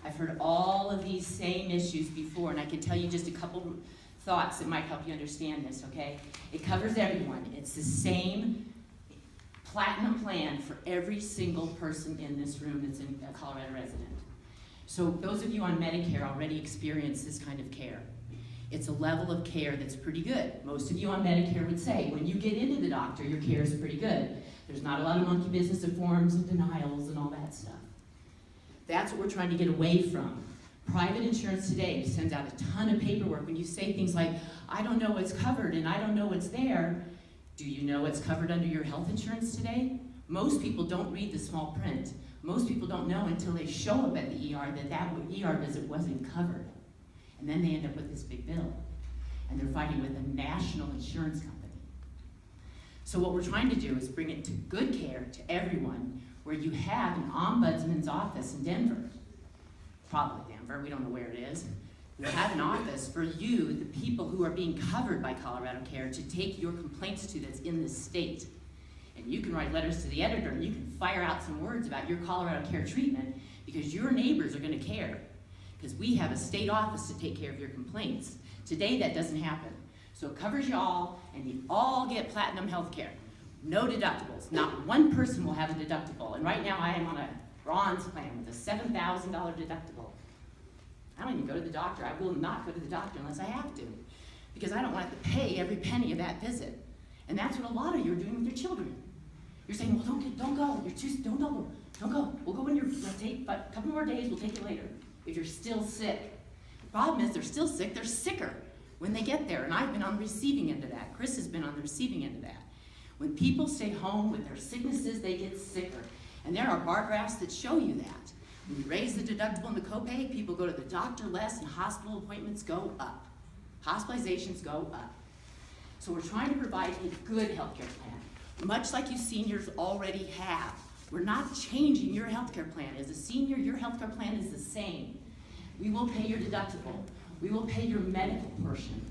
I've heard all of these same issues before, and I can tell you just a couple thoughts that might help you understand this, okay? It covers everyone. It's the same platinum plan for every single person in this room that's a Colorado resident. So those of you on Medicare already experience this kind of care. It's a level of care that's pretty good. Most of you on Medicare would say, when you get into the doctor, your care is pretty good. There's not a lot of monkey business of forms and denials and all that stuff. That's what we're trying to get away from. Private insurance today sends out a ton of paperwork. When you say things like, I don't know what's covered and I don't know what's there, do you know what's covered under your health insurance today? Most people don't read the small print. Most people don't know until they show up at the ER that ER visit wasn't covered. And then they end up with this big bill. And they're fighting with a national insurance company. So what we're trying to do is bring it to good care to everyone, where you have an ombudsman's office in Denver. Probably Denver, we don't know where it is. You have an office for you, the people who are being covered by ColoradoCare, to take your complaints to that's in the state. And you can write letters to the editor and you can fire out some words about your ColoradoCare treatment because your neighbors are going to care. Because we have a state office to take care of your complaints. Today that doesn't happen. So it covers you all, and you all get platinum health care. No deductibles. Not one person will have a deductible. And right now I am on a bronze plan with a $7,000 deductible. I don't even go to the doctor. I will not go to the doctor unless I have to, because I don't want to have to pay every penny of that visit. And that's what a lot of you are doing with your children. You're saying, well, don't go. Don't go. We'll go when you're, take a couple more days, we'll take you later. If you're still sick. The problem is they're still sick, they're sicker when they get there. And I've been on the receiving end of that. Chris has been on the receiving end of that. When people stay home with their sicknesses, they get sicker. And there are bar graphs that show you that. When you raise the deductible and the copay, people go to the doctor less and hospital appointments go up. Hospitalizations go up. So we're trying to provide a good healthcare plan, much like you seniors already have. We're not changing your healthcare plan. As a senior, your healthcare plan is the same. We will pay your deductible. We will pay your medical portion.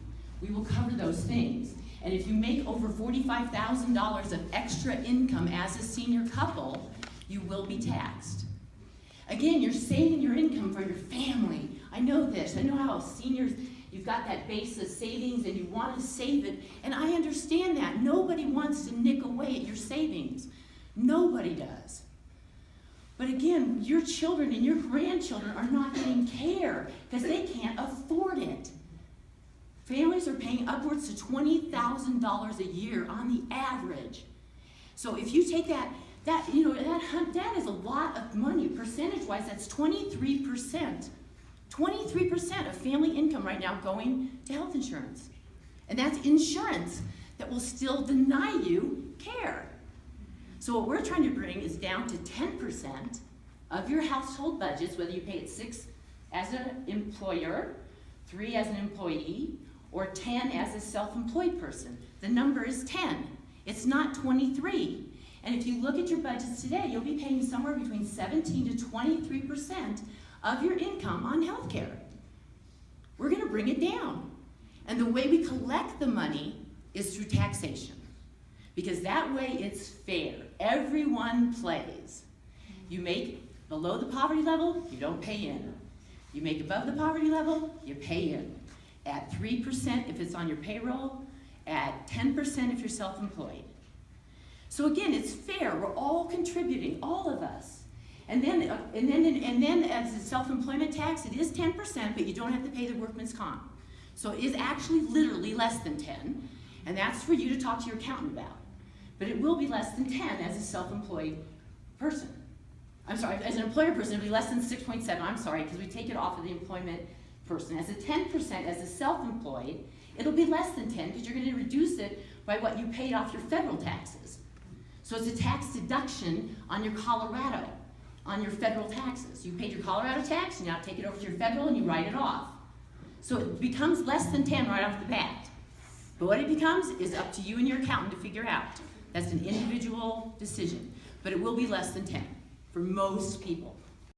We will cover those things. And if you make over $45,000 of extra income as a senior couple, you will be taxed. Again, you're saving your income for your family. I know this. I know how seniors, you've got that base of savings and you want to save it. And I understand that. Nobody wants to nick away at your savings. Nobody does. But again, your children and your grandchildren are not getting care because they can't afford it. Families are paying upwards to $20,000 a year on the average. So if you take that is a lot of money. Percentage-wise, that's 23%. 23% of family income right now going to health insurance. And that's insurance that will still deny you care. So what we're trying to bring is down to 10% of your household budgets, whether you pay it 6 as an employer, 3 as an employee, or 10 as a self-employed person. The number is 10. It's not 23. And if you look at your budgets today, you'll be paying somewhere between 17 to 23% of your income on health care. We're going to bring it down. And the way we collect the money is through taxation. Because that way it's fair. Everyone plays. You make below the poverty level, you don't pay in. You make above the poverty level, you pay in. At 3% if it's on your payroll, at 10% if you're self-employed. So again, it's fair. We're all contributing, all of us. And then as a self-employment tax, it is 10%, but you don't have to pay the workman's comp. So it is actually literally less than 10, and that's for you to talk to your accountant about. But it will be less than 10 as a self-employed person. I'm sorry, as an employer person, it'll be less than 6.7, I'm sorry, because we take it off of the employment person. As a 10% as a self-employed, it'll be less than 10 because you're going to reduce it by what you paid off your federal taxes. So it's a tax deduction on your Colorado, on your federal taxes. You paid your Colorado tax, you now take it over to your federal and you write it off. So it becomes less than 10 right off the bat. But what it becomes is up to you and your accountant to figure out. That's an individual decision. But it will be less than 10 for most people.